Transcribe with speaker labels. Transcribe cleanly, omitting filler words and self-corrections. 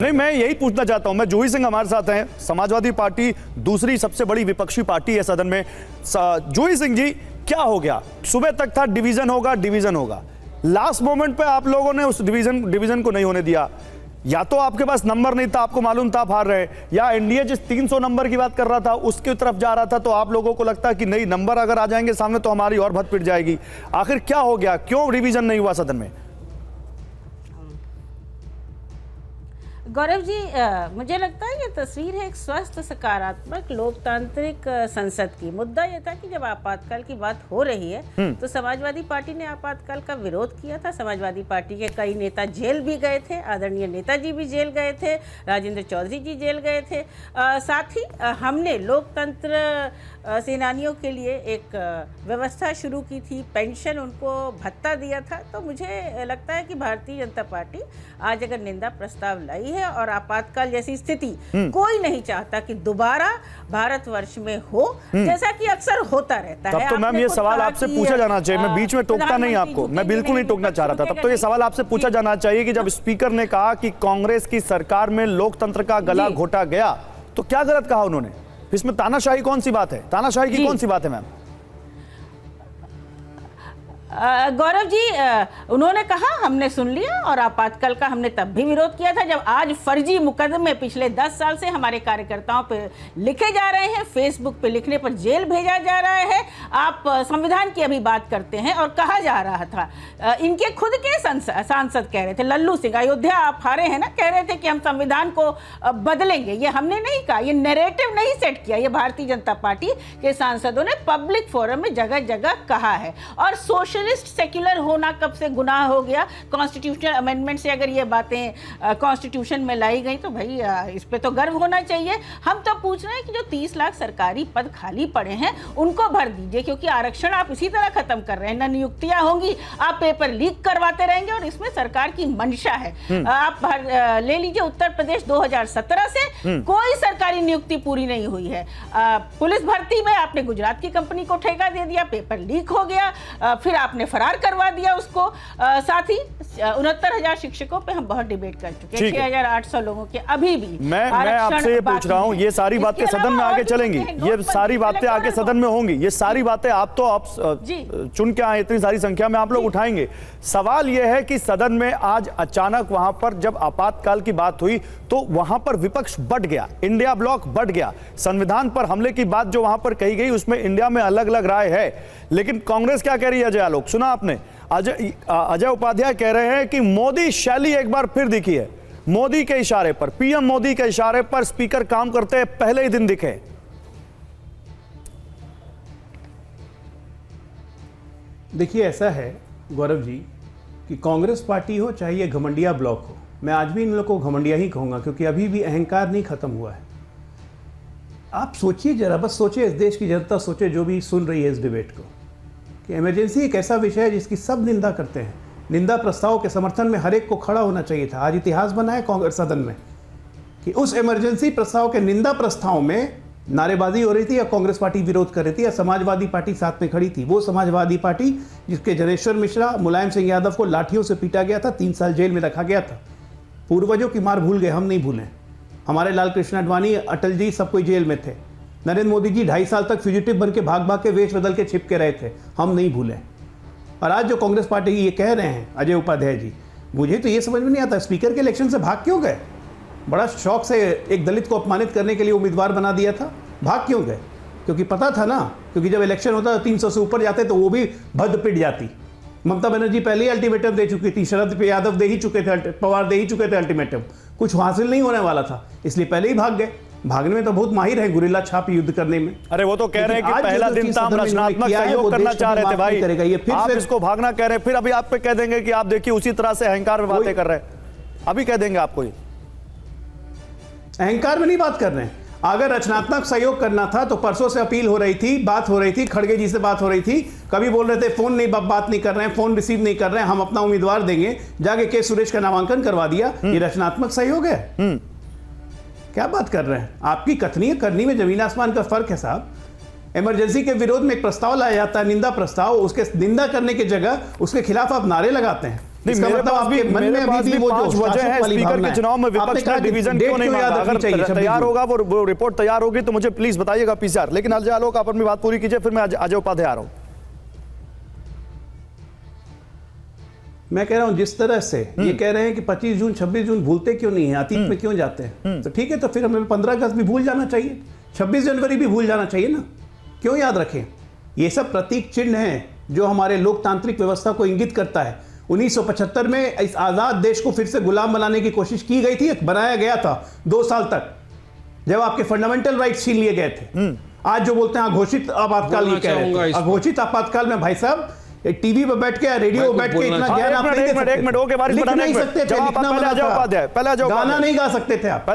Speaker 1: नहीं, मैं यही पूछना चाहता हूं। मैं जूही सिंह हमारे साथ हैं, समाजवादी पार्टी दूसरी सबसे बड़ी विपक्षी पार्टी है सदन में। जूही सिंह जी, क्या हो गया? सुबह तक था डिवीजन होगा डिवीजन होगा, लास्ट मोमेंट पे आप लोगों ने उस डिवीजन को नहीं होने दिया। या तो आपके पास नंबर नहीं था, आपको मालूम था आप हार रहे, या एनडीए जिस 300 नंबर की बात कर रहा था उसकी तरफ जा रहा था, तो आप लोगों को लगता कि नहीं, नंबर अगर आ जाएंगे सामने तो हमारी और भत पिट जाएगी। आखिर क्या हो गया, क्यों डिवीजन नहीं हुआ सदन में?
Speaker 2: गौरव जी, मुझे लगता है ये तस्वीर है एक स्वस्थ सकारात्मक लोकतांत्रिक संसद की। मुद्दा ये था कि जब आपातकाल की बात हो रही है तो समाजवादी पार्टी ने आपातकाल का विरोध किया था। समाजवादी पार्टी के कई नेता जेल भी गए थे, आदरणीय नेताजी भी जेल गए थे, राजेंद्र चौधरी जी जेल गए थे। साथ ही हमने लोकतंत्र सेनानियों के लिए एक व्यवस्था शुरू की थी, पेंशन उनको भत्ता दिया था। तो मुझे लगता है कि भारतीय जनता पार्टी आज अगर निंदा प्रस्ताव लाई है, और आपातकाल जैसी स्थिति कोई नहीं चाहता कि दोबारा भारतवर्ष में हो, जैसा कि अक्सर होता रहता है।
Speaker 1: तब तो मैम ये सवाल आपसे पूछा जाना चाहिए, मैं बीच में टोकता नहीं आपको, मैं बिल्कुल नहीं टोकना चाह रहा था। तब तो ये सवाल आपसे पूछा जाना चाहिए कि जब स्पीकर ने कहा कि कांग्रेस की सरकार में लोकतंत्र का गला घोटा गया, तो क्या गलत कहा उन्होंने? इसमें तानाशाही कौन सी बात है? तानाशाही की कौन सी बात है मैम?
Speaker 2: गौरव जी, उन्होंने कहा, हमने सुन लिया, और आपातकाल का हमने तब भी विरोध किया था जब आज फर्जी मुकदमे पिछले 10 साल से हमारे कार्यकर्ताओं पे लिखे जा रहे हैं, फेसबुक पे लिखने पर जेल भेजा जा रहा है। आप संविधान की अभी बात करते हैं, और कहा जा रहा था, इनके खुद के सांसद कह रहे थे, लल्लू सिंह, अयोध्या आप हारे हैं ना, कह रहे थे कि हम संविधान को बदलेंगे। ये हमने नहीं कहा, ये नैरेटिव नहीं सेट किया, ये भारतीय जनता पार्टी के सांसदों ने पब्लिक फोरम में जगह जगह कहा है। और सोशलिस्ट सेक्युलर होना कब से गुनाह हो गया? कॉन्स्टिट्यूशनल अमेंडमेंट से अगर ये बातें कॉन्स्टिट्यूशन में लाई गई तो भाई इस पे तो गर्व होना चाहिए। हम तो पूछ रहे हैं कि जो 30 लाख सरकारी पद खाली पड़े हैं उनको भर दीजिए, क्योंकि आरक्षण आप इसी तरह खत्म कर रहे हैं, न नियुक्तियां होंगी, आप पेपर लीक करवाते रहेंगे, और इसमें सरकार की मंशा है। आप ले लीजिए उत्तर प्रदेश, 2017 से कोई सरकारी नियुक्ति पूरी नहीं हुई है। पुलिस भर्ती में आपने गुजरात की कंपनी को ठेका दे दिया, पेपर लीक हो गया, फिर आपने फरार करवा दिया उसको। साथ ही 69,000 शिक्षकों पे हम बहुत डिबेट कर चुके हैं, 6,800 लोगों के अभी भी।
Speaker 1: मैं आपसे ये पूछ रहा हूँ, ये सारी बातें सदन में आगे चलेंगी, ये सारी बातें आगे सदन में होंगी, ये सारी बातें आप चुन के आए, इतनी सारी संख्या में आप लोग उठाएंगे। सवाल यह है कि सदन में आज अचानक वहां पर जब आपातकाल की बात हुई तो वहां पर विपक्ष बढ़ गया, इंडिया ब्लॉक बढ़ गया। संविधान पर हमले की बात जो वहां पर कही गई उसमें इंडिया में अलग अलग राय है, लेकिन कांग्रेस क्या कह रही है? अजय आलोक, सुना आपने? अजय उपाध्याय कह रहे हैं कि मोदी शैली एक बार फिर दिखी है, मोदी के इशारे पर, पीएम मोदी के इशारे पर स्पीकर काम करते पहले ही दिन दिखे।
Speaker 3: देखिए, ऐसा है गौरव जी कि कांग्रेस पार्टी हो चाहे ये घमंडिया ब्लॉक हो, मैं आज भी इन लोगों को घमंडिया ही कहूंगा, क्योंकि अभी भी अहंकार नहीं खत्म हुआ है। आप सोचिए जरा, बस सोचिए, इस देश की जनता सोचे जो भी सुन रही है इस डिबेट को, कि इमरजेंसी एक ऐसा विषय है जिसकी सब निंदा करते हैं। निंदा प्रस्ताव के समर्थन में हर एक को खड़ा होना चाहिए था। आज इतिहास बना है कांग्रेस सदन में कि उस इमरजेंसी प्रस्ताव के निंदा प्रस्ताव में नारेबाजी हो रही थी, या कांग्रेस पार्टी विरोध कर रही थी, या समाजवादी पार्टी साथ में खड़ी थी। वो समाजवादी पार्टी जिसके जनेश्वर मिश्रा, मुलायम सिंह यादव को लाठियों से पीटा गया था, 3 साल जेल में रखा गया था। पूर्वजों की मार भूल गए, हम नहीं भूलें। हमारे लाल कृष्ण आडवाणी, अटल जी, सब कोई जेल में थे। नरेंद्र मोदी जी 2.5 साल तक फ्यूजिटिव बन के भाग भाग के वेश बदल के छिप के रहे थे, हम नहीं भूले। और आज जो कांग्रेस पार्टी ये कह रहे हैं अजय उपाध्याय जी, मुझे तो ये समझ में नहीं आता स्पीकर के इलेक्शन से भाग क्यों गए? बड़ा शौक से एक दलित को अपमानित करने के लिए उम्मीदवार बना दिया था, भाग क्यों गए? क्योंकि पता था ना, क्योंकि जब इलेक्शन होता है 300 से ऊपर जाते तो वो भी भद पिट जाती। ममता बनर्जी पहले ही अल्टीमेटम दे चुकी थी, शरद यादव दे ही चुके थे, पवार दे ही चुके थे अल्टीमेटम, कुछ हासिल नहीं होने वाला था, इसलिए पहले ही भाग गए। भागने में तो बहुत माहिर है, गुरिल्ला छाप युद्ध करने में।
Speaker 1: अरे वो तो कह रहे हैं कि पहला दिन था, हम रचनात्मक सहयोग करना चाह रहे थे भाई, आप इसको भागना कह रहे हैं, फिर अभी आप पे कह देंगे कि आप देखिए उसी तरह से अहंकार में बातें कर रहे हैं, अभी कह देंगे आपको।
Speaker 3: अहंकार में नहीं बात कर रहे हैं। अगर रचनात्मक सहयोग करना था तो परसों से अपील हो रही थी, बात हो रही थी, खड़गे जी से बात हो रही थी, कभी बोल रहे थे फोन नहीं, बात नहीं कर रहे हैं, फोन रिसीव नहीं कर रहे हैं, हम अपना उम्मीदवार देंगे, जाके के सुरेश का नामांकन करवा दिया। ये रचनात्मक सहयोग है? क्या बात कर रहे हैं? आपकी कथनी करनी में जमीन आसमान का फर्क है साहब। इमरजेंसी के विरोध में एक प्रस्ताव लाया जाता है, निंदा प्रस्ताव, उसके निंदा करने की जगह उसके खिलाफ आप नारे लगाते हैं।
Speaker 1: नहीं,
Speaker 3: इसका
Speaker 1: मेरे
Speaker 3: मतलब
Speaker 1: पास भी
Speaker 3: आपके मन में
Speaker 1: पास
Speaker 3: अभी
Speaker 1: भी
Speaker 3: भी वो
Speaker 1: 5
Speaker 3: जो
Speaker 1: वजह है
Speaker 3: शासक वाली
Speaker 1: स्पीकर
Speaker 3: भावना
Speaker 1: के
Speaker 3: है।
Speaker 1: चुनाव में
Speaker 3: आपने
Speaker 1: विपक्ष
Speaker 3: कहा
Speaker 1: का
Speaker 3: कि
Speaker 1: डिवीजन
Speaker 3: डेट
Speaker 1: क्यों नहीं
Speaker 3: याद
Speaker 1: माना?
Speaker 3: रखनी
Speaker 1: अगर
Speaker 3: चाहिए, 26
Speaker 1: तैयार
Speaker 3: जून।
Speaker 1: होगा वो रिपोर्ट तैयार होगी तो मुझे प्लीज बताइएगा पीसीआर। लेकिन अजय आलोक आप अपनी बात पूरी कीजिए, फिर मैं अजय उपाध्याय आ रहा हूं।
Speaker 3: मैं कह रहा हूं जिस तरह से ये कह रहे हैं कि 25 जून 26 जून भूलते क्यों नहीं है, अतीत में क्यों जाते हैं, तो ठीक है, तो फिर हमें 15 अगस्त भी भूल जाना चाहिए, 26 जनवरी भी भूल जाना चाहिए ना, क्यों याद रखें? ये सब प्रतीक चिन्ह हैं जो हमारे लोकतांत्रिक व्यवस्था को इंगित करता है। 1975 में इस आजाद देश को फिर से गुलाम बनाने की कोशिश की गई थी, बनाया गया था 2 साल तक, जब आपके फंडामेंटल राइट्स छीन लिए गए थे। आज जो बोलते हैं अघोषित आपातकाल, ये कह रहे थे अघोषित आपातकाल में भाई साहब टीवी पे बैठ के रेडियो पे बैठ के इतना ज्ञान आप नहीं दे सकते थे,
Speaker 1: एक मिनट, ओके, बारिश
Speaker 3: लिख
Speaker 1: बढ़ाने
Speaker 3: नहीं
Speaker 1: एक मिनट।
Speaker 3: सकते थे,
Speaker 1: जवाब
Speaker 3: लिखना
Speaker 1: पहले
Speaker 3: मना
Speaker 1: अजय
Speaker 3: था,
Speaker 1: उपाध्याय, पहले अजय
Speaker 3: गाना
Speaker 1: उपाध्याय।
Speaker 3: नहीं गा सकते थे आप।